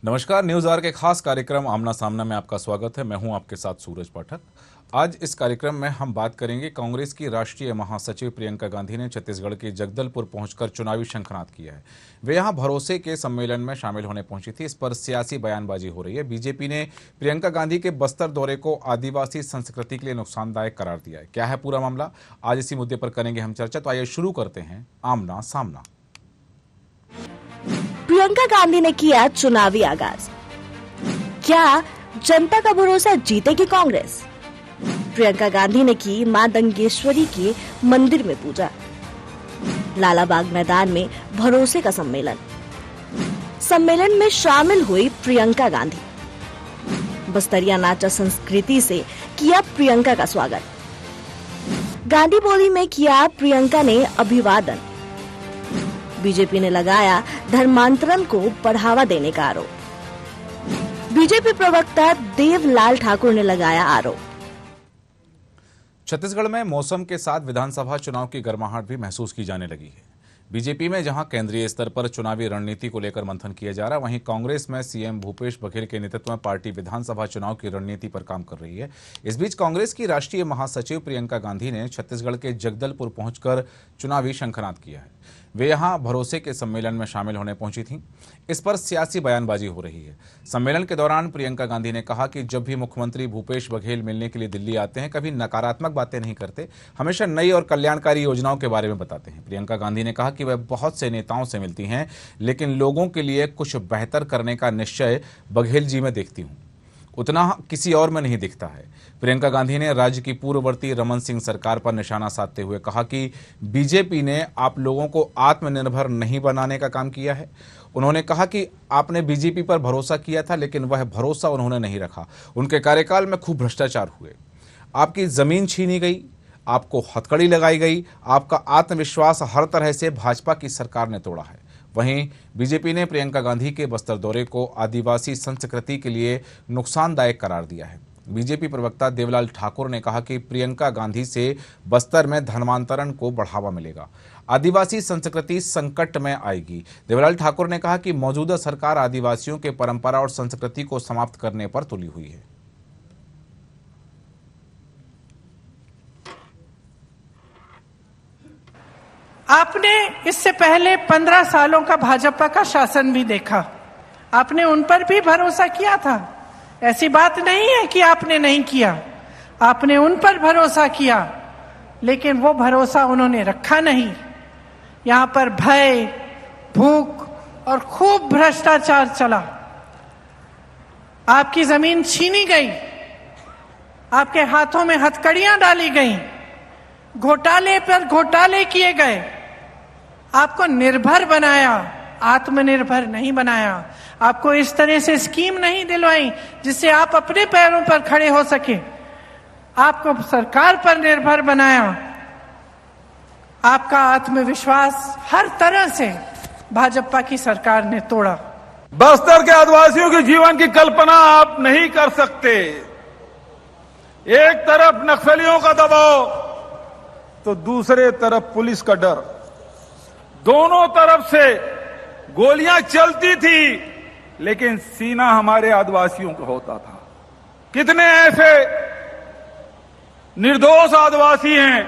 नमस्कार। News our के खास कार्यक्रम आमना सामना में आपका स्वागत है। मैं हूं आपके साथ सूरज पाठक। आज इस कार्यक्रम में हम बात करेंगे कांग्रेस की राष्ट्रीय महासचिव प्रियंका गांधी ने छत्तीसगढ़ के जगदलपुर पहुंचकर चुनावी शंखनाद किया है। वे यहां भरोसे के सम्मेलन में शामिल होने पहुंची थी। इस पर सियासी बयानबाजी हो रही है। बीजेपी ने प्रियंका गांधी के बस्तर दौरे को आदिवासी संस्कृति के लिए नुकसानदायक करार दिया है। क्या है पूरा मामला, आज इसी मुद्दे पर करेंगे हम चर्चा। तो आइए शुरू करते हैं आमना सामना। प्रियंका गांधी ने किया चुनावी आगाज। क्या जनता का भरोसा जीतेगी कांग्रेस? प्रियंका गांधी ने की मां दंगेश्वरी के मंदिर में पूजा। लालाबाग मैदान में भरोसे का सम्मेलन। सम्मेलन में शामिल हुई प्रियंका गांधी। बस्तरिया नाचा संस्कृति से किया प्रियंका का स्वागत। गांधी बोली में किया प्रियंका ने अभिवादन। बीजेपी ने लगाया धर्मांतरण को बढ़ावा देने का आरोप। बीजेपी प्रवक्ता देवलाल ठाकुर ने लगाया आरोप। छत्तीसगढ़ में मौसम के साथ विधानसभा चुनाव की गर्माहट भी महसूस की जाने लगी है। बीजेपी में जहां केंद्रीय स्तर पर चुनावी रणनीति को लेकर मंथन किया जा रहा है, वहीं कांग्रेस में सीएम भूपेश बघेल के नेतृत्व में पार्टी विधानसभा चुनाव की रणनीति पर काम कर रही है। इस बीच कांग्रेस की राष्ट्रीय महासचिव प्रियंका गांधी ने छत्तीसगढ़ के जगदलपुर पहुंचकर चुनावी शंखनाद किया है। वे यहां भरोसे के सम्मेलन में शामिल होने पहुंची थीं। इस पर सियासी बयानबाजी हो रही है। सम्मेलन के दौरान प्रियंका गांधी ने कहा कि जब भी मुख्यमंत्री भूपेश बघेल मिलने के लिए दिल्ली आते हैं, कभी नकारात्मक बातें नहीं करते, हमेशा नई और कल्याणकारी योजनाओं के बारे में बताते हैं। प्रियंका गांधी ने कहा कि वह बहुत से नेताओं से मिलती हैं, लेकिन लोगों के लिए कुछ बेहतर करने का निश्चय बघेल जी में देखती हूं, उतना किसी और में नहीं दिखता है। प्रियंका गांधी ने राज्य की पूर्ववर्ती रमन सिंह सरकार पर निशाना साधते हुए कहा कि बीजेपी ने आप लोगों को आत्मनिर्भर नहीं बनाने का काम किया है। उन्होंने कहा कि आपने बीजेपी पर भरोसा किया था, लेकिन वह भरोसा उन्होंने नहीं रखा। उनके कार्यकाल में खूब भ्रष्टाचार हुए, आपकी जमीन छीनी गई, आपको हथकड़ी लगाई गई, आपका आत्मविश्वास हर तरह से भाजपा की सरकार ने तोड़ा है। वहीं बीजेपी ने प्रियंका गांधी के बस्तर दौरे को आदिवासी संस्कृति के लिए नुकसानदायक करार दिया है। बीजेपी प्रवक्ता देवलाल ठाकुर ने कहा कि प्रियंका गांधी से बस्तर में धर्मांतरण को बढ़ावा मिलेगा, आदिवासी संस्कृति संकट में आएगी। देवलाल ठाकुर ने कहा कि मौजूदा सरकार आदिवासियों के परंपरा और संस्कृति को समाप्त करने पर तुली हुई है। आपने इससे पहले 15 सालों का भाजपा का शासन भी देखा। आपने उन पर भी भरोसा किया था। ऐसी बात नहीं है कि आपने नहीं किया, आपने उन पर भरोसा किया, लेकिन वो भरोसा उन्होंने रखा नहीं। यहां पर भय, भूख और खूब भ्रष्टाचार चला। आपकी जमीन छीनी गई, आपके हाथों में हथकड़ियां डाली गईं, घोटाले पर घोटाले किए गए। आपको निर्भर बनाया, आत्मनिर्भर नहीं बनाया। आपको इस तरह से स्कीम नहीं दिलवाई जिससे आप अपने पैरों पर खड़े हो सके। आपको सरकार पर निर्भर बनाया। आपका आत्मविश्वास हर तरह से भाजपा की सरकार ने तोड़ा। बस्तर के आदिवासियों के जीवन की कल्पना आप नहीं कर सकते। एक तरफ नक्सलियों का दबाव तो दूसरे तरफ पुलिस का डर। दोनों तरफ से गोलियां चलती थी, लेकिन सीना हमारे आदिवासियों का होता था। कितने ऐसे निर्दोष आदिवासी हैं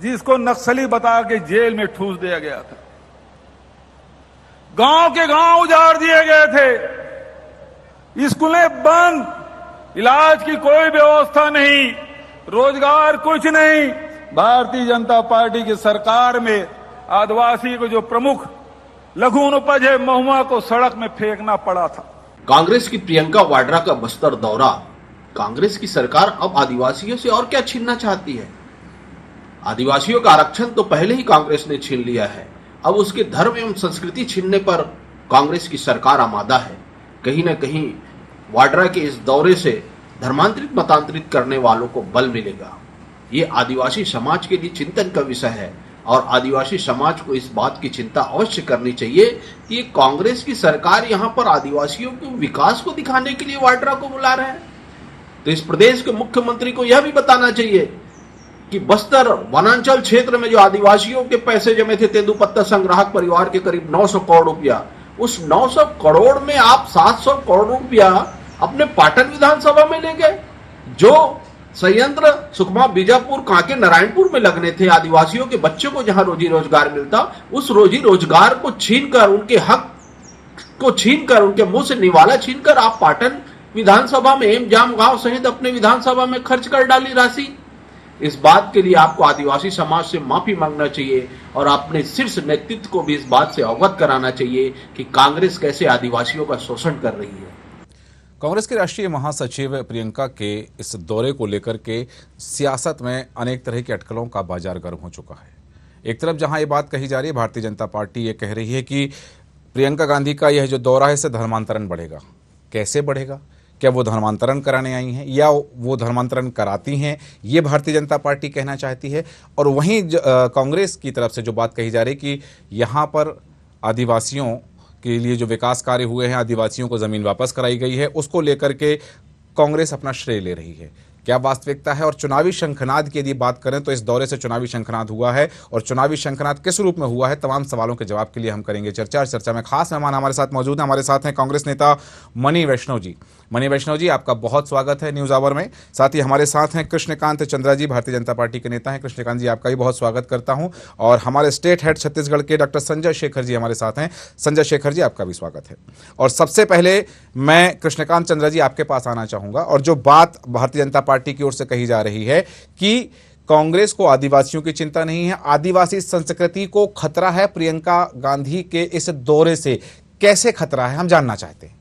जिसको नक्सली बता के जेल में ठूस दिया गया था। गांव के गांव उजाड़ दिए गए थे, स्कूलें बंद, इलाज की कोई व्यवस्था नहीं, रोजगार कुछ नहीं। भारतीय जनता पार्टी की सरकार में आदिवासी को जो प्रमुख लघु उपज है महुआ को सड़क में फेंकना पड़ा था। कांग्रेस की प्रियंका वाड्रा का बस्तर दौरा। कांग्रेस की सरकार अब आदिवासियों से और क्या छीनना चाहती है? आदिवासियों का आरक्षण तो पहले ही कांग्रेस ने छीन लिया है, अब उसके धर्म एवं संस्कृति छीनने पर कांग्रेस की सरकार आमादा है। कहीं न कहीं वाड्रा के इस दौरे से धर्मांतरित मतांतरित करने वालों को बल मिलेगा। ये आदिवासी समाज के लिए चिंतन का विषय है और आदिवासी समाज को इस बात की चिंता अवश्य करनी चाहिए कि ये कांग्रेस की सरकार यहाँ पर आदिवासियों के विकास को दिखाने के लिए वाड्रा को बुला रहे हैं। तो इस प्रदेश के मुख्यमंत्री को यह भी बताना चाहिए कि बस्तर वनांचल क्षेत्र में जो आदिवासियों के पैसे जमे थे तेंदुपत्ता संग्राहक परिवार के करीब 900 करोड़ रुपया, उस 900 करोड़ में आप 700 करोड़ रुपया अपने पाटन विधानसभा में ले गए। जो संयंत्र सुकमा, बीजापुर, कांके, नारायणपुर में लगने थे, आदिवासियों के बच्चों को जहां रोजी रोजगार मिलता, उस रोजी रोजगार को छीनकर, उनके हक को छीनकर, उनके मुंह से निवाला छीनकर आप पाटन विधानसभा में, जामगांव सहित अपने विधानसभा में खर्च कर डाली राशि। इस बात के लिए आपको आदिवासी समाज से माफी मांगना चाहिए और अपने शीर्ष नेतृत्व को भी इस बात से अवगत कराना चाहिए कि कांग्रेस कैसे आदिवासियों का शोषण कर रही है। कांग्रेस के राष्ट्रीय महासचिव प्रियंका के इस दौरे को लेकर के सियासत में अनेक तरह की अटकलों का बाजार गर्म हो चुका है। एक तरफ जहां ये बात कही जा रही है, भारतीय जनता पार्टी ये कह रही है कि प्रियंका गांधी का यह जो दौरा है इससे धर्मांतरण बढ़ेगा। कैसे बढ़ेगा? क्या वो धर्मांतरण कराने आई हैं या वो धर्मांतरण कराती हैं, ये भारतीय जनता पार्टी कहना चाहती है। और वहीं कांग्रेस की तरफ से जो बात कही जा रही है कि यहाँ पर आदिवासियों के लिए जो विकास कार्य हुए हैं, आदिवासियों को ज़मीन वापस कराई गई है, उसको लेकर के कांग्रेस अपना श्रेय ले रही है। क्या वास्तविकता है? और चुनावी शंखनाद की यदि बात करें तो इस दौरे से चुनावी शंखनाद हुआ है, और चुनावी शंखनाद किस रूप में हुआ है, तमाम सवालों के जवाब के लिए हम करेंगे चर्चा। चर्चा में खास मेहमान हमारे साथ मौजूद हैं। हमारे साथ हैं कांग्रेस नेता मणि वैष्णव जी। मणि वैष्णव जी, आपका बहुत स्वागत है न्यूज़ आवर में। साथ ही हमारे साथ हैं कृष्णकांत चंद्रा जी, भारतीय जनता पार्टी के नेता हैं। कृष्णकांत जी, आपका भी बहुत स्वागत करता हूं। और हमारे स्टेट हेड छत्तीसगढ़ के डॉक्टर संजय शेखर जी हमारे साथ हैं। संजय शेखर जी, आपका भी स्वागत है। और सबसे पहले मैं कृष्णकांत चंद्रा जी आपके पास आना चाहूंगा, और जो बात भारतीय जनता पार्टी की ओर से कही जा रही है कि कांग्रेस को आदिवासियों की चिंता नहीं है, आदिवासी संस्कृति को खतरा है प्रियंका गांधी के इस दौरे से, कैसे खतरा है, हम जानना चाहते हैं।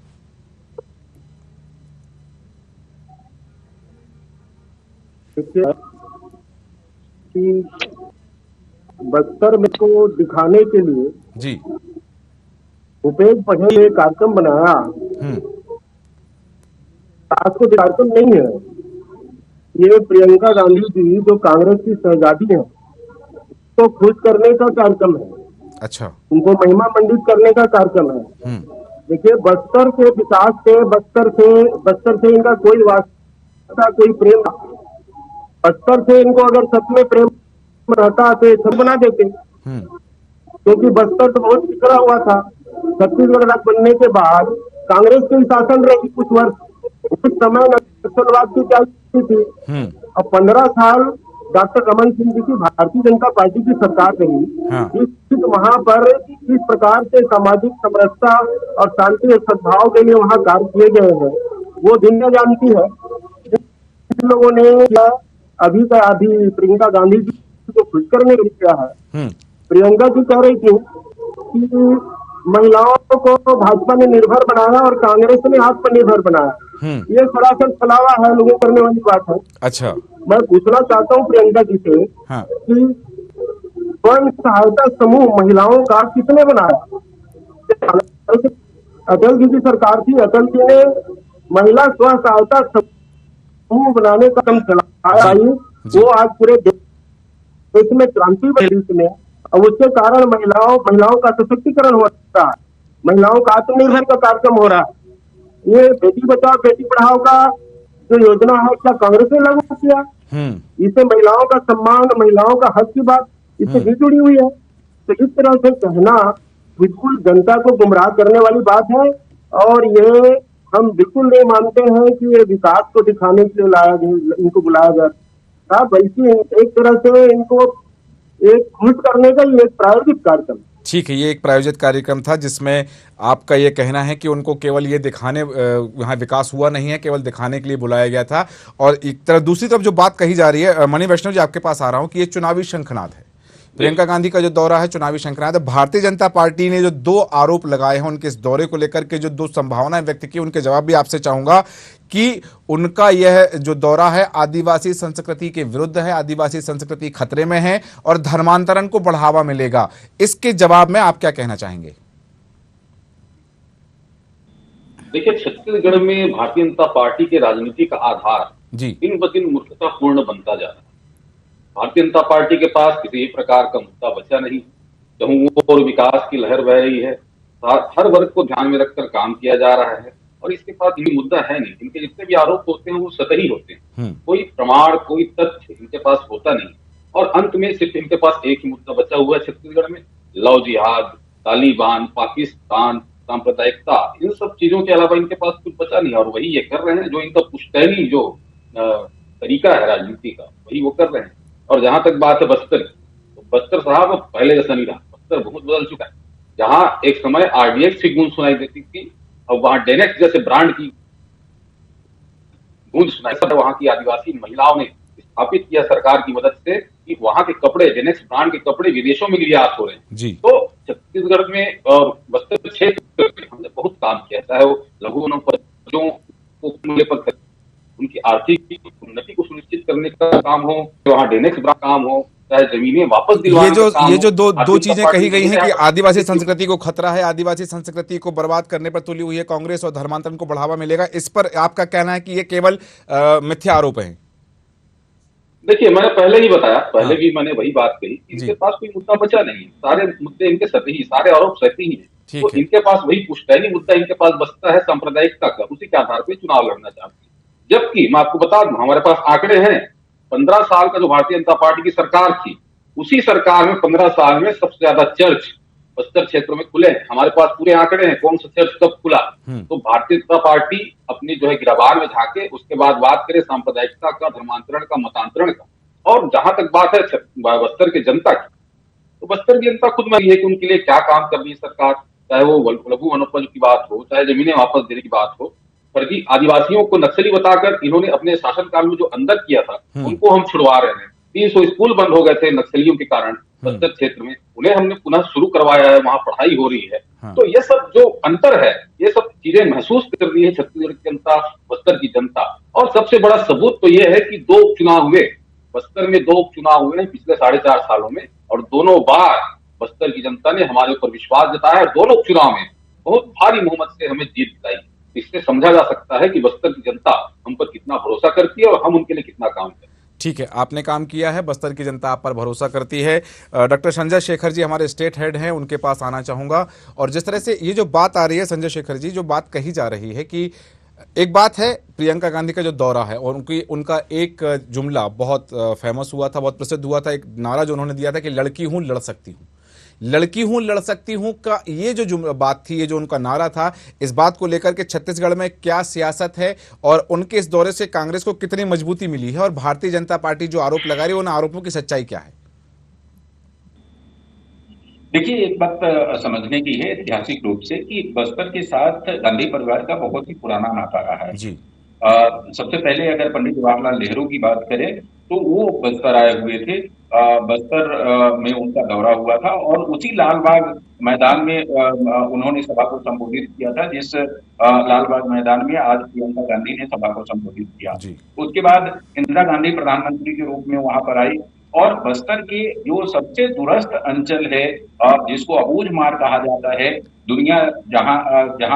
कि बस्तर में को दिखाने के लिए जी भूपेश बघेल ने कार्यक्रम बनाया। आज को कार्यक्रम नहीं है, ये प्रियंका गांधी जी जो कांग्रेस की शहजादी है तो खुश करने का कार्यक्रम है। अच्छा, उनको महिमा मंडित करने का कार्यक्रम है। देखिए, बस्तर के विकास से, बस्तर से इनका कोई वास्ता, कोई प्रेम, बस्तर से इनको अगर सच में प्रेम रहता तो सब बना देते, क्योंकि बस्तर तो बहुत पिछड़ा हुआ था। छत्तीसगढ़ राज्य बनने के बाद कांग्रेस के शासन रही कुछ वर्ष, उस समय नक्सलवाद की क्या थी। अब 15 साल डॉक्टर रमन सिंह जी की भारतीय जनता पार्टी की सरकार रही। इस वहां पर इस प्रकार से सामाजिक समरसता और शांति और सद्भाव के लिए वहां कार्य किए गए हैं, वो दुनिया जानती है। इन लोगों ने अभी प्रियंका गांधी जी को खुश करने के लिए किया है। प्रियंका जी कह रही थी कि महिलाओं को भाजपा ने निर्भर बनाया और कांग्रेस ने आत्मनिर्भर बनाया। ये सरासर छलावा है, लोगों करने वाली बात है। अच्छा, मैं पूछना चाहता हूँ प्रियंका जी से कि स्वयं सहायता समूह महिलाओं का किसने बनाया? अटल जी की सरकार थी, अटल जी ने महिला स्व सहायता समूह बनाने का काम चलाया। वो आज पूरे देश में क्रांति बनी इसमें, और उसके कारण महिलाओं का सशक्तिकरण हो रहा है, महिलाओं का आत्मनिर्भर का कार्यक्रम हो रहा है। ये बेटी बचाओ बेटी पढ़ाओ का जो योजना है, क्या कांग्रेस ने लागू किया? इससे महिलाओं का सम्मान, महिलाओं का हक की बात इससे भी जुड़ी हुई है। तो इस तरह से कहना बिल्कुल जनता को गुमराह करने वाली बात है, और ये हम बिल्कुल नहीं मानते हैं कि ये विकास को दिखाने के लिए इनको बुलाया जाता, बल्कि एक तरह से इनको एक खुश करने का ये एक प्रायोजित कार्यक्रम। ठीक है, ये एक प्रायोजित कार्यक्रम था जिसमें आपका ये कहना है कि उनको केवल ये दिखाने, यहाँ विकास हुआ नहीं है, केवल दिखाने के लिए बुलाया गया था। और एक तरफ दूसरी तरफ जो बात कही जा रही है, मणि वैष्णव जी आपके पास आ रहा हूँ, कि ये चुनावी शंखनाद है। प्रियंका गांधी का जो दौरा है चुनावी शंखनाद है। भारतीय जनता पार्टी ने जो 2 आरोप लगाए हैं उनके इस दौरे को लेकर के, जो 2 संभावनाएं व्यक्त की, उनके जवाब भी आपसे चाहूंगा कि उनका यह जो दौरा है आदिवासी संस्कृति के विरुद्ध है, आदिवासी संस्कृति खतरे में है और धर्मांतरण को बढ़ावा मिलेगा। इसके जवाब में आप क्या कहना चाहेंगे? देखिए, छत्तीसगढ़ में भारतीय जनता पार्टी के राजनीति का आधार दिन ब दिन मूर्खतापूर्ण बनता जा रहा है। भारतीय जनता पार्टी के पास किसी प्रकार का मुद्दा बचा नहीं, जहाँ और विकास की लहर बह रही है, हर वर्ग को ध्यान में रखकर काम किया जा रहा है, और इसके पास ये मुद्दा है नहीं। इनके जितने भी आरोप होते हैं वो सतही होते हैं, कोई प्रमाण, कोई तथ्य इनके पास होता नहीं। और अंत में सिर्फ इनके पास एक ही मुद्दा बचा हुआ है छत्तीसगढ़ में, लव जिहाद, तालिबान, पाकिस्तान, सांप्रदायिकता, इन सब चीजों के अलावा इनके पास कुछ बचा नहीं, और वही ये कर रहे हैं जो इनका पुश्तैनी जो तरीका है राजनीति का, वही वो कर रहे हैं। और जहां तक बात है बस्तर की, तो बस्तर साहब अब पहले जैसा नहीं रहा, बस्तर बहुत बदल चुका है। जहां एक समय आरडीएक्स की गूंज सुनाई देती थी, अब वहां डेनेक्स जैसे ब्रांड की गूंज सुनाई। वहां की आदिवासी महिलाओं ने स्थापित किया सरकार की मदद से कि वहां के कपड़े, डेनेक्स ब्रांड के कपड़े विदेशों में निर्यात हो रहे हैं जी। तो छत्तीसगढ़ में और बस्तर क्षेत्र में हमने बहुत काम किया, चाहे वो लघु वनोपजों को मूल्य पर उनकी आर्थिक उन्नति को सुनिश्चित करने का काम हो, वहाँ डेनेक्स ब्रांड काम हो, चाहे जमीनें वापस दिलवाने का काम हो। ये जो दो चीजें कही गई हैं कि आदिवासी संस्कृति को खतरा है, आदिवासी संस्कृति को बर्बाद करने पर तुली हुई है कांग्रेस और धर्मांतरण को बढ़ावा मिलेगा, इस पर आपका कहना है कि ये केवल मिथ्या आरोप है? देखिए, मैंने पहले ही बताया, पहले भी मैंने वही बात कही, इनके पास कोई मुद्दा बचा नहीं है, सारे मुद्दे इनके सतही, सारे आरोप सतही हैं। तो इनके पास वही पुश्तैनी मुद्दा इनके पास बचता है सांप्रदायिकता का, उसी के आधार पर चुनाव लड़ना चाहते हैं। जबकि मैं आपको बता दूं, हमारे पास आंकड़े हैं, 15 साल का जो भारतीय जनता पार्टी की सरकार थी, उसी सरकार में 15 साल में सबसे ज्यादा चर्च बस्तर क्षेत्र में खुले हैं। हमारे पास पूरे आंकड़े हैं कौन सा चर्च कब खुला। तो भारतीय जनता पार्टी अपनी जो है गिरबान में झांके, उसके बाद बात करे सांप्रदायिकता का, धर्मांतरण का, मतांतरण का। और जहां तक बात है बस्तर की जनता की, तो बस्तर की जनता खुद में है कि उनके लिए क्या काम कर रही है सरकार, चाहे वो लघु वनोपज की बात हो, चाहे जमीनें वापस देने की बात हो। फर्जी आदिवासियों को नक्सली बताकर इन्होंने अपने शासनकाल में जो अंदर किया था, उनको हम छुड़वा रहे हैं। 300 स्कूल बंद हो गए थे नक्सलियों के कारण बस्तर क्षेत्र में, उन्हें हमने पुनः शुरू करवाया है, वहां पढ़ाई हो रही है। तो ये सब जो अंतर है, ये सब चीजें महसूस कर रही है छत्तीसगढ़ की जनता, बस्तर की जनता। और सबसे बड़ा सबूत तो ये है कि 2 चुनाव हुए बस्तर में, 2 चुनाव हुए हैं पिछले 4.5 सालों में, और दोनों बार बस्तर की जनता ने हमारे ऊपर विश्वास जताया, और दोनों चुनाव में बहुत भारी बहुमत से हमें जीत दिलाई। इससे समझा जा सकता है कि बस्तर की जनता हम पर कितना भरोसा करती है और हम उनके लिए कितना काम करते हैं। ठीक है, आपने काम किया है, बस्तर की जनता आप पर भरोसा करती है। डॉक्टर संजय शेखर जी हमारे स्टेट हेड हैं, उनके पास आना चाहूंगा। और जिस तरह से ये जो बात आ रही है संजय शेखर जी, जो बात कही जा रही है कि एक बात है प्रियंका गांधी का जो दौरा है, और उनका एक जुमला बहुत फेमस हुआ था, बहुत प्रसिद्ध हुआ था, एक नारा जो उन्होंने दिया था कि लड़की हूं लड़ सकती हूं, लड़की हूं लड़ सकती हूं का ये जो बात थी, ये जो उनका नारा था, इस बात को लेकर के छत्तीसगढ़ में क्या सियासत है और उनके इस दौरे से कांग्रेस को कितनी मजबूती मिली है, और भारतीय जनता पार्टी जो आरोप लगा रही है उन आरोपों की सच्चाई क्या है? देखिए, एक बात समझने की है ऐतिहासिक रूप से कि बस्तर के साथ गांधी परिवार का बहुत ही पुराना नाता रहा है जी। सबसे पहले अगर पंडित जवाहरलाल नेहरू की बात करें तो वो बस्तर आए हुए थे। बस्तर में उनका दौरा हुआ था और उसी लालबाग मैदान में उन्होंने सभा को संबोधित किया था, जिस लालबाग मैदान में आज प्रियंका गांधी ने सभा को संबोधित किया। उसके बाद इंदिरा गांधी प्रधानमंत्री के रूप में वहां पर आई और बस्तर के जो सबसे दूरस्थ अंचल है, जिसको अबूझमार कहा जाता है, दुनिया जहां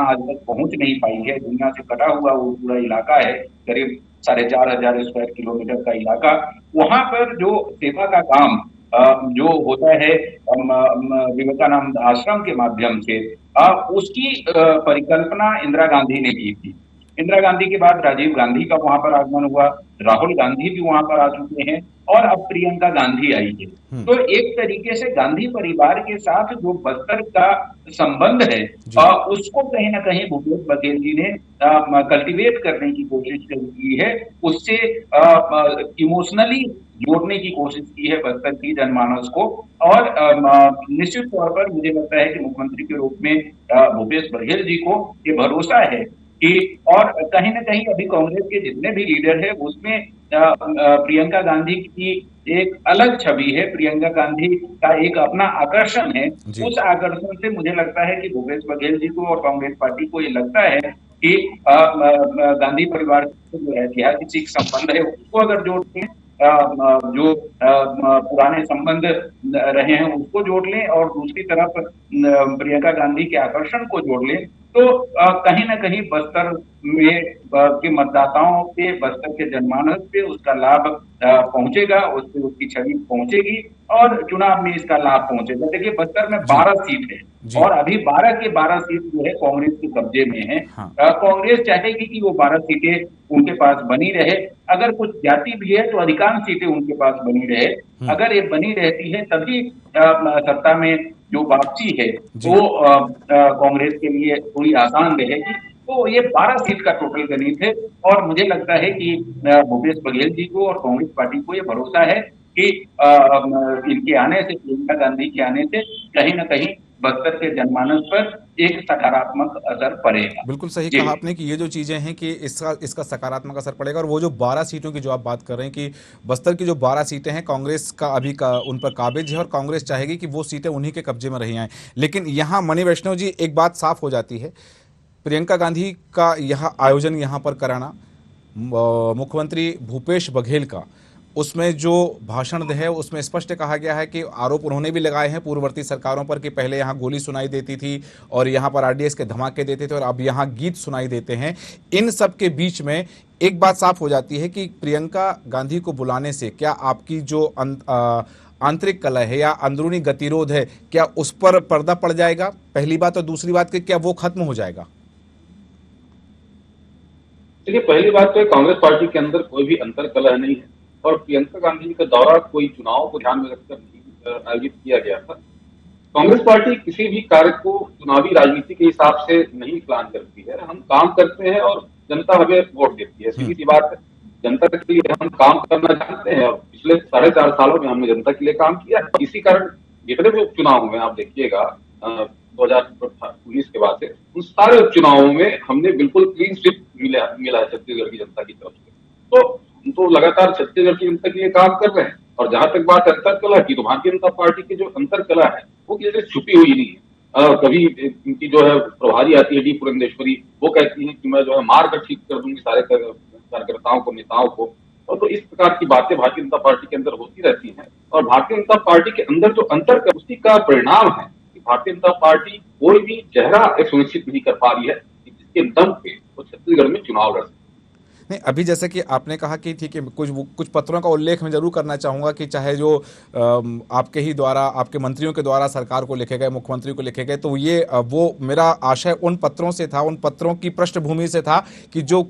आज तक पहुंच नहीं पाई है, दुनिया से कटा हुआ वो पूरा इलाका है, करीब 4,500 स्क्वायर किलोमीटर का इलाका। वहां पर जो सेवा का काम जो होता है विवेकानंद आश्रम के माध्यम से, उसकी परिकल्पना इंदिरा गांधी ने की थी। इंदिरा गांधी के बाद राजीव गांधी का वहां पर आगमन हुआ, राहुल गांधी भी वहां पर आ चुके हैं और अब प्रियंका गांधी आई है। तो एक तरीके से गांधी परिवार के साथ जो बस्तर का संबंध है उसको कहीं ना कहीं भूपेश बघेल जी ने कल्टीवेट करने की कोशिश की है, उससे इमोशनली जोड़ने की कोशिश की है बस्तर की जनमानस को। और निश्चित तौर पर मुझे लगता है कि मुख्यमंत्री के रूप में भूपेश बघेल जी को ये भरोसा है कि, और कहीं ना कहीं अभी कांग्रेस के जितने भी लीडर है उसमें प्रियंका गांधी की एक अलग छवि है, प्रियंका गांधी का एक अपना आकर्षण है। उस आकर्षण से मुझे लगता है कि भूपेश बघेल जी को और कांग्रेस पार्टी को ये लगता है कि गांधी परिवार से जो ऐतिहासिक संबंध है उसको अगर जोड़ते हैं, जो पुराने संबंध रहे हैं उसको जोड़ लें और दूसरी तरफ प्रियंका गांधी के आकर्षण को जोड़ लें, तो कहीं ना कहीं बस्तर में के मतदाताओं पे, बस्तर के जनमानस पे उसका लाभ पहुंचेगा, उससे उसकी छवि पहुंचेगी और चुनाव में इसका लाभ पहुंचेगा। देखिए, बस्तर में 12 सीट है और अभी 12 के 12 सीट जो है कांग्रेस के कब्जे में है। कांग्रेस चाहेगी कि वो 12 सीटें उनके पास बनी रहे, अगर कुछ जाती भी है तो अधिकांश सीटें उनके पास बनी रहे। अगर ये बनी रहती है तभी सत्ता में जो वापसी है वो कांग्रेस के लिए थोड़ी आसान रहेगी। तो ये 12 सीट का टोटल गणित है और मुझे लगता है कि भूपेश बघेल जी को और कांग्रेस पार्टी को ये भरोसा है कि इनके आने से, प्रियंका गांधी के आने से कहीं ना कहीं बस्तर के जनमानस पर एक सकारात्मक असर पड़ेगा। बिल्कुल सही कहा आपने कि ये जो चीजें हैं कि इसका सकारात्मक असर पड़ेगा। और वो जो 12 सीटों की जो आप बात कर रहे हैं कि बस्तर की जो 12 सीटें हैं कांग्रेस का अभी का उन पर काबिज है और कांग्रेस चाहेगी कि वो सीटें उन्हीं के कब्जे में रही आएं। लेकिन यहाँ मणि वैष्णव जी एक बात साफ हो जाती है, प्रियंका गांधी का यह आयोजन यहाँ पर कराना, मुख्यमंत्री भूपेश बघेल का उसमें जो भाषण है उसमें स्पष्ट कहा गया है कि आरोप उन्होंने भी लगाए हैं पूर्ववर्ती सरकारों पर कि पहले यहाँ गोली सुनाई देती थी और यहाँ पर आरडीएक्स के धमाके देते थे और अब यहाँ गीत सुनाई देते हैं। इन सब के बीच में एक बात साफ हो जाती है कि प्रियंका गांधी को बुलाने से क्या आपकी जो आंतरिक कलह है या अंदरूनी गतिरोध है, क्या उस पर पर्दा पड़ जाएगा? पहली बात। और दूसरी बात कि क्या वो खत्म हो जाएगा? देखिए, पहली बात तो कांग्रेस पार्टी के अंदर कोई भी अंतर कलह नहीं है और प्रियंका गांधी जी का दौरा कोई चुनाव को ध्यान में रखकर नहीं आयोजित किया गया था। कांग्रेस पार्टी किसी भी कार्य को चुनावी राजनीति के हिसाब से नहीं प्लान करती है। हम काम करते हैं और जनता हमें वोट देती है, सीधी सी बात है। जनता के लिए हम काम करना चाहते हैं और पिछले 4.5 सालों में हमने जनता के लिए काम किया। इसी कारण जितने भी उपचुनाव हुए आप देखिएगा 2019 के बाद से, उन सारे उपचुनावों में हमने बिल्कुल क्लीन स्वीप मिला है छत्तीसगढ़ की जनता की तरफ से। तो लगातार छत्तीसगढ़ की जनता के लिए काम कर रहे हैं। और जहां तक बात अंतर कला की, तो भारतीय जनता पार्टी की जो अंतर कला है वो किसी से छुपी हुई नहीं है। कभी इनकी जो है प्रभारी आती है डी पुरंदेश्वरी, वो कहती है कि मैं जो है मार कर ठीक कर दूंगी सारे कार्यकर्ताओं को, नेताओं को। और तो इस प्रकार की बातें भारतीय जनता पार्टी के अंदर होती रहती हैं। और भारतीय जनता पार्टी के अंदर जो अंतर उसी का परिणाम है कि भारतीय जनता पार्टी कोई भी चेहरा एक सुनिश्चित नहीं कर पा रही है कि जिसके दम पे वो छत्तीसगढ़ में चुनाव लड़। नहीं, अभी जैसे कि आपने कहा कि ठीक है, कुछ पत्रों का उल्लेख मैं जरूर करना चाहूंगा कि चाहे जो आपके ही द्वारा, आपके मंत्रियों के द्वारा सरकार को लिखे गए, मुख्यमंत्री को लिखे गए, तो ये वो मेरा आशय उन पत्रों से था, उन पत्रों की पृष्ठभूमि से था कि जो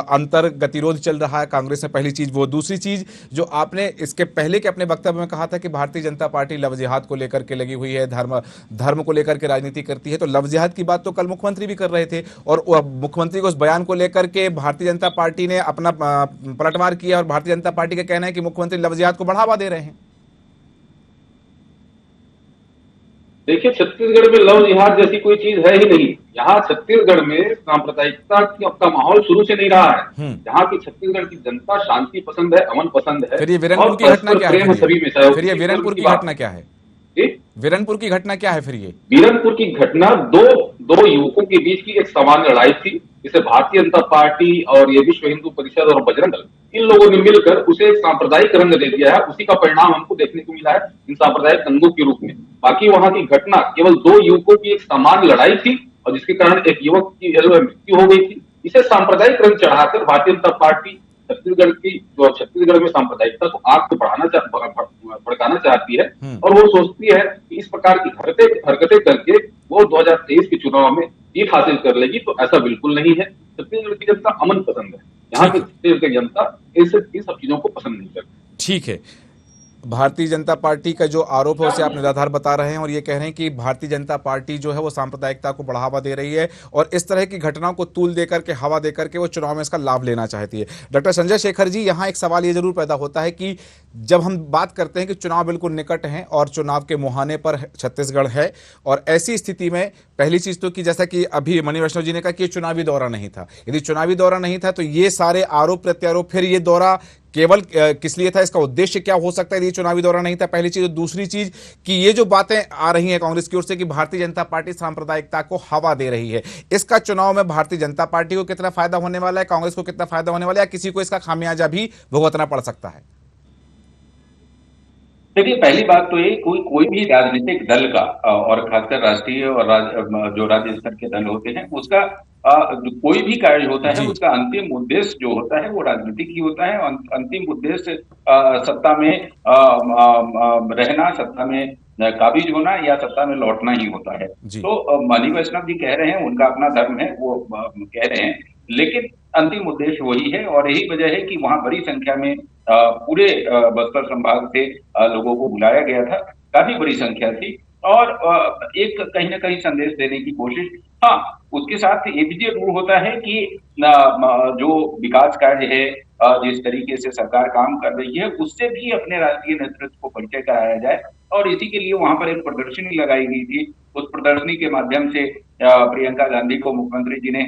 अंतर गतिरोध चल रहा है कांग्रेस में, पहली चीज वो। दूसरी चीज जो आपने इसके पहले के अपने वक्तव्य में कहा था कि भारतीय जनता पार्टी लव जिहाद को लेकर के लगी हुई है, धर्म को लेकर के राजनीति करती है। तो लव जिहाद की बात तो कल मुख्यमंत्री भी कर रहे थे और मुख्यमंत्री को उस बयान को लेकर के भारतीय जनता पार्टी ने अपना पलटवार किया और भारतीय जनता पार्टी का कहना है कि मुख्यमंत्री लव जिहाद को बढ़ावा दे रहे हैं। देखिए, छत्तीसगढ़ में लव जिहाद जैसी कोई चीज है ही नहीं। यहाँ छत्तीसगढ़ में सांप्रदायिकता का माहौल शुरू से नहीं रहा है। यहाँ की छत्तीसगढ़ की जनता शांति पसंद है, अमन पसंद है। फिर ये वीरनपुर की घटना क्या है? फिर ये वीरनपुर की घटना क्या है? वीरनपुर की घटना क्या है? फिर ये वीरनपुर की घटना दो युवकों के बीच की एक सामान्य लड़ाई थी, जिसे भारतीय जनता पार्टी और ये विश्व हिंदू परिषद और बजरंग दल, इन लोगों ने मिलकर उसे एक सांप्रदायिक रंग दे दिया है। उसी का परिणाम हमको देखने को मिला है इन सांप्रदायिक दंगों के रूप में। बाकी वहां की घटना केवल 2 युवकों की एक सामान्य लड़ाई थी और जिसके कारण एक युवक की मृत्यु हो गई थी। इसे सांप्रदायिक रंग चढ़ाकर भारतीय जनता पार्टी छत्तीसगढ़ में सांप्रदायिकता को आग को भड़काना चाहती है और वो सोचती है कि इस प्रकार की हरकतें करके वो 2023 के चुनाव में जीत हासिल कर लेगी। तो ऐसा बिल्कुल नहीं है। छत्तीसगढ़ की जनता अमन पसंद है। यहाँ की छत्तीसगढ़ की जनता इन सब चीजों को पसंद नहीं करती। ठीक है, भारतीय जनता पार्टी का जो आरोप है उसे आप निराधार बता रहे हैं और ये कह रहे हैं कि भारतीय जनता पार्टी जो है वो सांप्रदायिकता को बढ़ावा दे रही है और इस तरह की घटनाओं को तूल देकर के, हवा देकर के वो चुनाव में इसका लाभ लेना चाहती है। डॉक्टर संजय शेखर जी, यहाँ एक सवाल ये जरूर पैदा होता है कि जब हम बात करते हैं कि चुनाव बिल्कुल निकट हैं और चुनाव के मुहाने पर छत्तीसगढ़ है, और ऐसी स्थिति में पहली चीज तो कि जैसा कि अभी मणि वैष्णव जी ने कहा कि ये चुनावी दौरा नहीं था। यदि चुनावी दौरा नहीं था तो ये सारे आरोप प्रत्यारोप, फिर ये दौरा केवल किस लिए था, इसका उद्देश्य क्या हो सकता है? ये चुनावी दौरा नहीं था, पहली चीज। दूसरी चीज कि ये जो बातें आ रही हैं कांग्रेस की ओर से कि भारतीय जनता पार्टी सांप्रदायिकता को हवा दे रही है, इसका चुनाव में भारतीय जनता पार्टी को कितना फायदा होने वाला है, कांग्रेस को कितना फायदा होने वाला है, या किसी को इसका खामियाजा भी भुगतना पड़ सकता है? देखिए, पहली बात तो ये कोई भी राजनीतिक दल का और खासकर राष्ट्रीय और जो राज्य स्तर के दल होते हैं उसका कोई भी कार्य होता है उसका अंतिम उद्देश्य जो होता है वो राजनीतिक ही होता है। अंतिम उद्देश्य सत्ता में रहना, सत्ता में काबिज होना या सत्ता में लौटना ही होता है। तो मणि वैष्णव जी कह रहे हैं, उनका अपना धर्म है, वो कह रहे हैं, लेकिन अंतिम उद्देश्य वही है और यही वजह है कि वहां बड़ी संख्या में पूरे बस्तर संभाग से लोगों को बुलाया गया था। काफी बड़ी संख्या थी और एक कहीं ना कहीं संदेश देने की कोशिश। हाँ, उसके साथ ये भी जरूर होता है कि जो विकास कार्य है, जिस तरीके से सरकार काम कर रही है, उससे भी अपने राष्ट्रीय नेतृत्व को परिचय कराया जाए। और इसी के लिए वहां पर एक प्रदर्शनी लगाई गई थी। उस प्रदर्शनी के माध्यम से प्रियंका गांधी को मुख्यमंत्री जी ने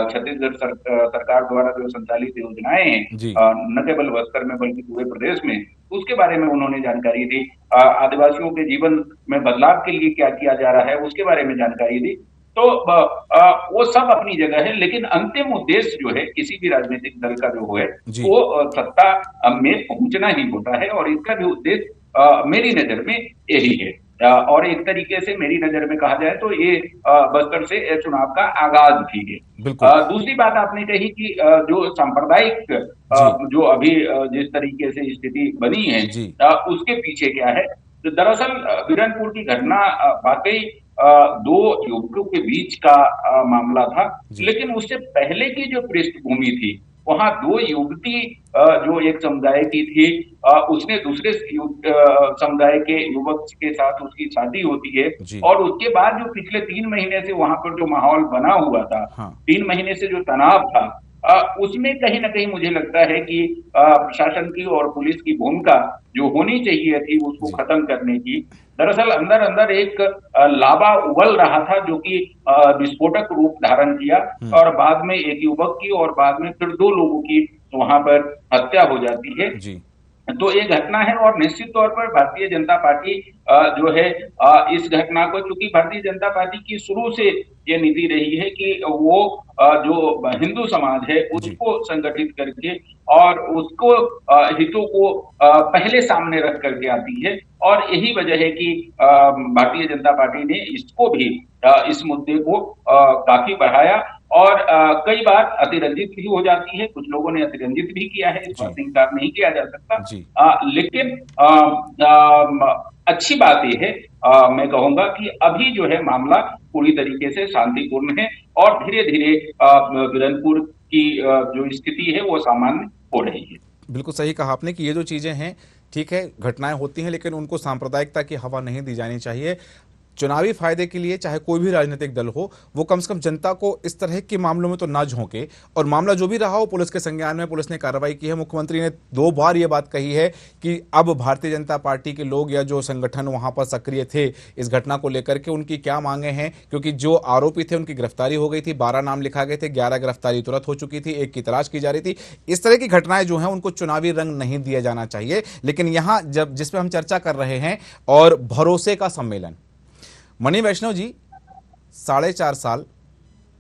छत्तीसगढ़ सरकार द्वारा जो संचालित योजनाएं हैं, न केवल बस्तर में बल्कि पूरे प्रदेश में, उसके बारे में उन्होंने जानकारी दी। आदिवासियों के जीवन में बदलाव के लिए क्या किया जा रहा है, उसके बारे में जानकारी दी। तो वो सब अपनी जगह है, लेकिन अंतिम उद्देश्य जो है किसी भी राजनीतिक दल का जो है वो सत्ता में पहुंचना ही होता है, और इसका भी उद्देश्य मेरी नजर में यही है। और एक तरीके से मेरी नजर में कहा जाए तो ये बस्तर से चुनाव का आगाज भी है। दूसरी बात आपने कही कि जो सांप्रदायिक जो अभी जिस तरीके से स्थिति बनी है, उसके पीछे क्या है। तो दरअसल बिरनपुर की घटना वाकई दो युवकों के बीच का मामला था, लेकिन उससे पहले की जो पृष्ठभूमि थी, वहां दो युवती जो एक समुदाय की थी, उसने दूसरे समुदाय के युवक के साथ उसकी शादी होती है, और उसके बाद जो पिछले 3 महीने से वहां पर जो माहौल बना हुआ था, 3 महीने से जो तनाव था, उसमें कहीं ना कहीं मुझे लगता है कि प्रशासन की और पुलिस की भूमिका जो होनी चाहिए थी उसको खत्म करने की। दरअसल अंदर अंदर एक लावा उबल रहा था जो कि विस्फोटक रूप धारण किया, और बाद में एक युवक की और बाद में फिर 2 लोगों की वहां पर हत्या हो जाती है। तो ये घटना है, और निश्चित तौर पर भारतीय जनता पार्टी जो है इस घटना को, क्योंकि भारतीय जनता पार्टी की शुरू से ये नीति रही है कि वो जो हिंदू समाज है उसको संगठित करके और उसको हितों को पहले सामने रख करके आती है, और यही वजह है कि भारतीय जनता पार्टी ने इसको भी इस मुद्दे को काफी बढ़ाया, और कई बार अतिरंजित भी हो जाती है। कुछ लोगों ने अतिरंजित भी किया है, इस बात से इंकार नहीं किया जा सकता। लेकिन अच्छी बात यह है, मैं कहूंगा कि अभी जो है मामला पूरी तरीके से शांतिपूर्ण है, और धीरे धीरे बिरनपुर की जो स्थिति है वो सामान्य हो रही है। बिल्कुल सही कहा आपने कि ये जो चीजें हैं, ठीक है, घटनाएं होती हैं, लेकिन उनको सांप्रदायिकता की हवा नहीं दी जानी चाहिए। चुनावी फायदे के लिए चाहे कोई भी राजनीतिक दल हो, वो कम से कम जनता को इस तरह के मामलों में तो ना झोंके, और मामला जो भी रहा हो पुलिस के संज्ञान में, पुलिस ने कार्रवाई की है। मुख्यमंत्री ने 2 बार ये बात कही है कि अब भारतीय जनता पार्टी के लोग या जो संगठन वहां पर सक्रिय थे इस घटना को लेकर के, उनकी क्या मांगे हैं, क्योंकि जो आरोपी थे उनकी गिरफ्तारी हो गई थी, 12 नाम लिखा गए थे, 11 गिरफ्तारी तुरंत हो चुकी थी, 1 की तलाश की जा रही थी। इस तरह की घटनाएं जो हैं उनको चुनावी रंग नहीं दिया जाना चाहिए। लेकिन यहां जब जिस पे हम चर्चा कर रहे हैं, और भरोसे का सम्मेलन, मणि वैष्णव जी, 4.5 साल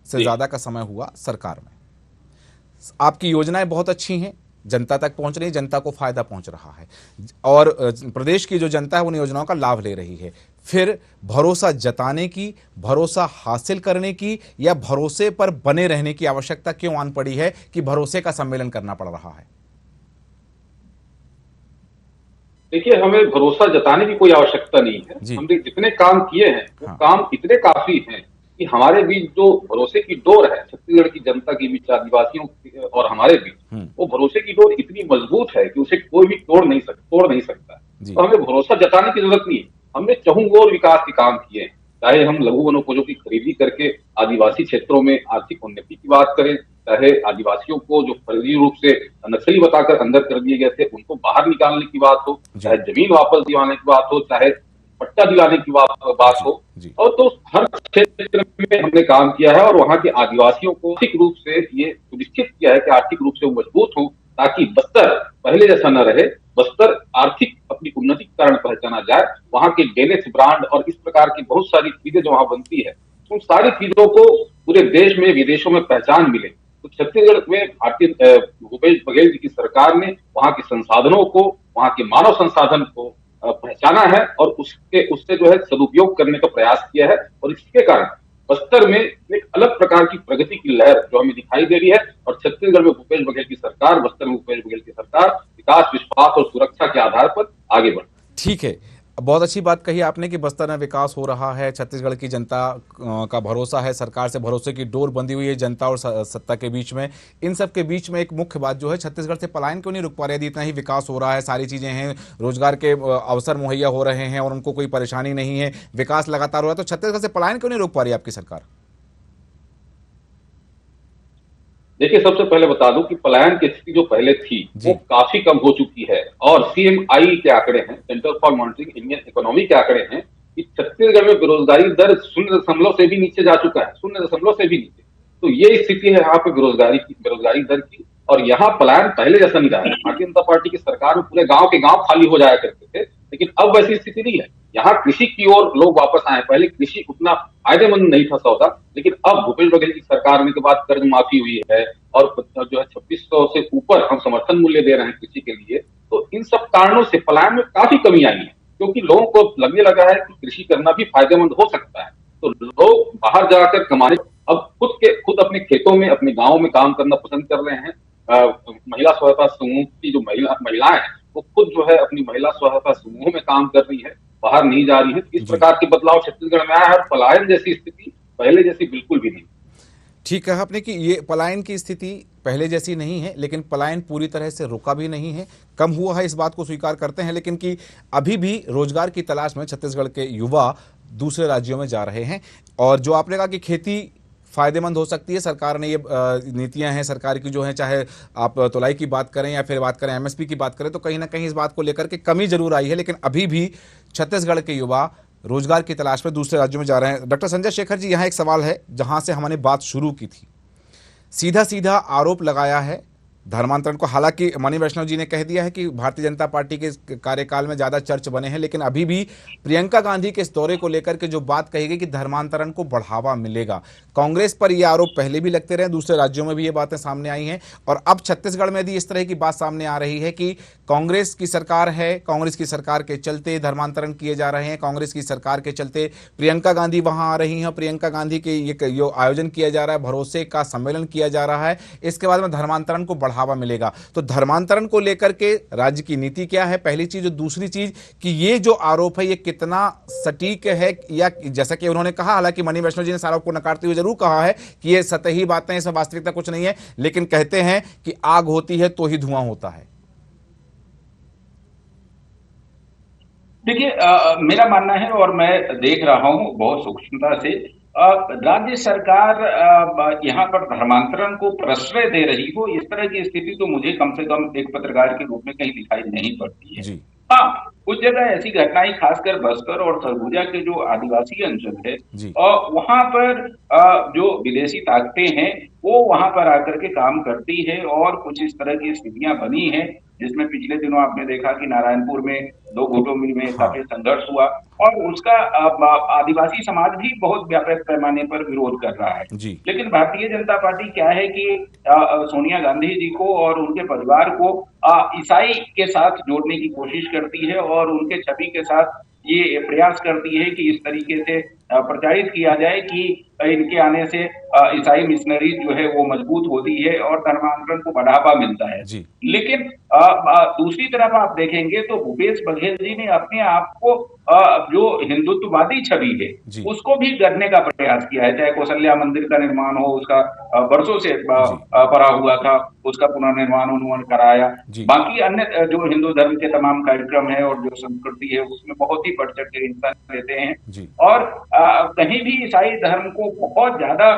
से ज्यादा का समय हुआ सरकार में, आपकी योजनाएं बहुत अच्छी हैं, जनता तक पहुंच रही, जनता को फायदा पहुंच रहा है, और प्रदेश की जो जनता है उन योजनाओं का लाभ ले रही है। फिर भरोसा जताने की, भरोसा हासिल करने की, या भरोसे पर बने रहने की आवश्यकता क्यों आन पड़ी है कि भरोसे का सम्मेलन करना पड़ रहा है? देखिए, हमें भरोसा जताने की कोई आवश्यकता नहीं है। हमने जितने काम किए हैं वो काम इतने काफी हैं कि हमारे बीच जो भरोसे की डोर है, छत्तीसगढ़ की जनता के बीच, आदिवासियों और हमारे बीच, वो भरोसे की डोर इतनी मजबूत है कि उसे कोई भी तोड़ नहीं सकता। तो हमें भरोसा जताने की जरूरत नहीं है। हमने चहुंओर विकास के काम किए हैं, चाहे हम लघु वनोपजों की खरीदी करके आदिवासी क्षेत्रों में आर्थिक उन्नति की बात करें, चाहे आदिवासियों को जो फर्जी रूप से नक्सली बताकर अंदर कर दिए गए थे उनको बाहर निकालने की बात हो, चाहे जमीन वापस दिलाने की बात हो, चाहे पट्टा दिलाने की बात हो, और तो हर क्षेत्र में हमने काम किया है, और वहां के आदिवासियों को आर्थिक रूप से ये सुनिश्चित किया है कि आर्थिक रूप से वो मजबूत हो, ताकि बस्तर पहले जैसा न रहे, बस्तर आर्थिक अपनी उन्नति के कारण पहचाना जाए। वहां के डेनिस ब्रांड और इस प्रकार की बहुत सारी चीजें जो वहां बनती है, उन सारी चीजों को पूरे देश में, विदेशों में पहचान मिले। तो छत्तीसगढ़ में भारतीय भूपेश बघेल जी की सरकार ने वहां के संसाधनों को, वहां के मानव संसाधन को पहचाना है, और उससे जो है सदुपयोग करने का प्रयास किया है, और इसके कारण बस्तर में एक अलग प्रकार की प्रगति की लहर जो हमें दिखाई दे रही है, और छत्तीसगढ़ में भूपेश बघेल की सरकार, बस्तर में भूपेश बघेल की सरकार विकास, विश्वास और सुरक्षा के आधार पर आगे बढ़। ठीक है, बहुत अच्छी बात कही आपने कि बस्तर में विकास हो रहा है, छत्तीसगढ़ की जनता का भरोसा है, सरकार से भरोसे की डोर बंधी हुई है जनता और सत्ता के बीच में। इन सब के बीच में एक मुख्य बात जो है, छत्तीसगढ़ से पलायन क्यों नहीं रुक पा रहे? यदि इतना ही विकास हो रहा है, सारी चीजें हैं, रोजगार के अवसर मुहैया हो रहे हैं और उनको कोई परेशानी नहीं है, विकास लगातार हो रहा है, तो छत्तीसगढ़ से पलायन क्यों नहीं रोक पा रही आपकी सरकार? देखिए, सबसे पहले बता दूं कि पलायन की स्थिति जो पहले थी वो काफी कम हो चुकी है और CMI के आंकड़े हैं, centre for monitoring Indian economy के आंकड़े हैं कि छत्तीसगढ़ में बेरोजगारी दर 0 से भी नीचे जा चुका है, 0 से भी नीचे। तो ये स्थिति है यहाँ पे बेरोजगारी दर की, और यहाँ पलायन पहले जैसा नहीं रहा है। भारतीय जनता पार्टी की सरकार में पूरे गांव के गांव खाली हो जाया करते थे, लेकिन अब वैसी स्थिति नहीं है। यहाँ कृषि की ओर लोग वापस आए। पहले कृषि उतना फायदेमंद नहीं था सौदा, लेकिन अब भूपेश बघेल की सरकार आने के बाद कर्ज माफी हुई है और जो है 2600 से ऊपर हम समर्थन मूल्य दे रहे हैं कृषि के लिए। तो इन सब कारणों से पलायन में काफी कमी आई है, क्योंकि लोगों को लगने लगा है कि कृषि करना भी फायदेमंद हो सकता है। तो लोग बाहर जाकर कमाने अब खुद अपने खेतों में, अपने गाँव में काम करना पसंद कर रहे हैं। महिला स्वयंसहायता समूह की जो महिलाएं हैं वो खुद जो है अपनी महिला स्वयंसहायता समूह में काम कर रही है, बाहर नहीं जा रही है। इस प्रकार के बदलाव छत्तीसगढ़ में आया है। पलायन जैसी स्थिति पहले जैसी बिल्कुल भी नहीं। ठीक कहा आपने कि ये पलायन की स्थिति पहले जैसी नहीं है, लेकिन पलायन पूरी तरह से रुका भी नहीं है, कम हुआ है, इस बात को स्वीकार करते हैं, लेकिन कि अभी भी रोजगार की तलाश में छत्तीसगढ़ के युवा दूसरे राज्यों में जा रहे हैं। और जो आपने कहा कि खेती फायदेमंद हो सकती है, सरकार ने ये नीतियां हैं सरकार की जो है, चाहे आप तोलाई की बात करें या फिर बात करें MSP की बात करें, तो कहीं ना कहीं इस बात को लेकर के कमी जरूर आई है, लेकिन अभी भी छत्तीसगढ़ के युवा रोजगार की तलाश में दूसरे राज्यों में जा रहे हैं। डॉक्टर संजय शेखर जी, यहाँ एक सवाल है जहां से हमने बात शुरू की थी। सीधा सीधा आरोप लगाया है धर्मांतरण को। हालांकि मणि वैष्णव जी ने कह दिया है कि भारतीय जनता पार्टी के कार्यकाल में ज्यादा चर्च बने हैं, लेकिन अभी भी प्रियंका गांधी के इस दौरे को लेकर के जो बात कही गई कि धर्मांतरण को बढ़ावा मिलेगा, कांग्रेस पर यह आरोप पहले भी लगते रहे, दूसरे राज्यों में भी ये बातें सामने आई हैं, और अब छत्तीसगढ़ में भी इस तरह की बात सामने आ रही है कि कांग्रेस की सरकार है, कांग्रेस की सरकार के चलते धर्मांतरण किए जा रहे हैं, कांग्रेस की सरकार के चलते प्रियंका गांधी वहां आ रही हैं, प्रियंका गांधी के ये आयोजन किया जा रहा है, भरोसे का सम्मेलन किया जा रहा है, इसके बाद में धर्मांतरण को बढ़ावा मिलेगा। तो धर्मांतरण को लेकर के राज्य की नीति क्या है, पहली चीज। दूसरी चीज कि ये जो आरोप है ये कितना सटीक है, या जैसा कि उन्होंने कहा, हालांकि मणि वैष्णव जी ने इस आरोप को नकारते हुए जरूर कहा है कि ये सतही बातें, इसमें वास्तविकता कुछ नहीं है, लेकिन कहते हैं कि आग होती है तो ही धुआं होता है। देखिए, मेरा मानना है और मैं देख रहा हूं बहुत सूक्ष्मता से, राज्य सरकार यहाँ पर धर्मांतरण को प्रश्रय दे रही हो, इस तरह की स्थिति तो मुझे कम से कम एक पत्रकार के रूप में कहीं दिखाई नहीं पड़ती है। हाँ, कुछ जगह ऐसी घटनाएं, खासकर बस्तर और सरगुजा के जो आदिवासी अंचल है, वहां पर जो विदेशी ताकतें हैं वो वहां पर आकर के काम करती है, और कुछ इस तरह की स्थितियां बनी हैं जिसमें पिछले दिनों आपने देखा कि नारायणपुर में 2 गुटों में काफी संघर्ष हुआ, और उसका आदिवासी समाज भी बहुत व्यापक पैमाने पर विरोध कर रहा है। लेकिन भारतीय जनता पार्टी क्या है कि सोनिया गांधी जी को और उनके परिवार को ईसाई के साथ जोड़ने की कोशिश करती है, और उनके छवि के साथ ये प्रयास करती है कि इस तरीके से प्रचारित किया जाए कि इनके आने से ईसाई मिशनरी जो है वो मजबूत होती है और धर्मांतरण को बढ़ावा मिलता है। लेकिन दूसरी तरफ आप देखेंगे तो भूपेश बघेल जी ने अपने आप को जो हिंदुत्ववादी छवि है उसको भी गढ़ने का प्रयास किया है। चाहे कौशल्या मंदिर का निर्माण हो, उसका वर्षों से पड़ा हुआ था, उसका पुनर्निर्माण उन्होंने कराया। बाकी अन्य जो हिंदू धर्म के तमाम कार्यक्रम है और जो संस्कृति है उसमें बहुत ही बढ़ चढ़ के हिस्सा लेते हैं, और कहीं भी ईसाई धर्म को बहुत ज्यादा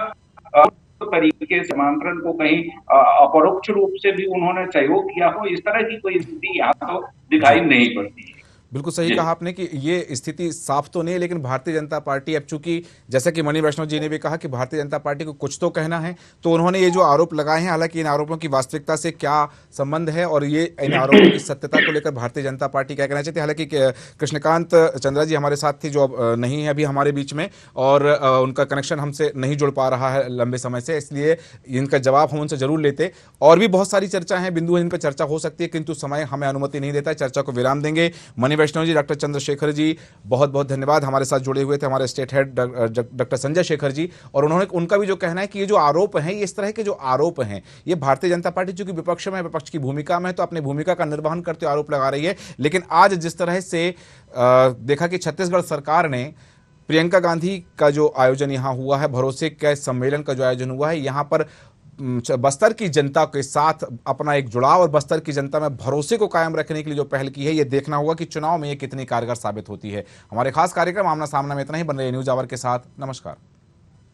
तरीके से धर्मांतरण को कहीं अपरोक्ष रूप से भी उन्होंने सहयोग किया हो, इस तरह की कोई स्थिति यहाँ तो दिखाई नहीं पड़ती है। बिल्कुल सही कहा आपने कि ये स्थिति साफ तो नहीं है, लेकिन भारतीय जनता पार्टी अब चूंकि जैसा कि मणि वैष्णव जी ने भी कहा कि भारतीय जनता पार्टी को कुछ तो कहना है, तो उन्होंने ये जो आरोप लगाए हैं, हालांकि इन आरोपों की वास्तविकता से क्या संबंध है और ये इन आरोपों की सत्यता को लेकर भारतीय जनता पार्टी क्या कहना चाहती है। हालांकि कृष्णकांत चंद्रा जी हमारे साथ थे, जो अब नहीं है अभी हमारे बीच में, और उनका कनेक्शन हमसे नहीं जुड़ पा रहा है लंबे समय से, इसलिए इनका जवाब हम उनसे जरूर लेते। और भी बहुत सारी चर्चा है, बिंदु है जिन पर चर्चा हो सकती है, किंतु समय हमें अनुमति नहीं देता है, चर्चा को विराम देंगे। मणि वैष्णव जी, डॉक्टर चंद्रशेखर जी, बहुत बहुत धन्यवाद। हमारे साथ जुड़े हुए थे हमारे state head doctor Sanjay Shekhar ji, और उनका भी जो कहना है कि ये जो आरोप हैं, ये इस तरह के जो आरोप हैं, ये भारतीय जनता पार्टी चूंकि विपक्ष में, विपक्ष की भूमिका में है, तो अपनी भूमिका का निर्वहन करते हुए आरोप लगा रही है। लेकिन आज जिस तरह से देखा कि छत्तीसगढ़ सरकार ने प्रियंका गांधी का जो आयोजन यहाँ हुआ है, भरोसे के सम्मेलन का जो आयोजन हुआ है, यहाँ पर बस्तर की जनता के साथ अपना एक जुड़ाव और बस्तर की जनता में भरोसे को कायम रखने के लिए जो पहल की है, ये देखना होगा कि चुनाव में ये कितनी कारगर साबित होती है। हमारे खास कार्यक्रम आमना सामना में इतना ही। बन रहे न्यूज आवर के साथ, नमस्कार।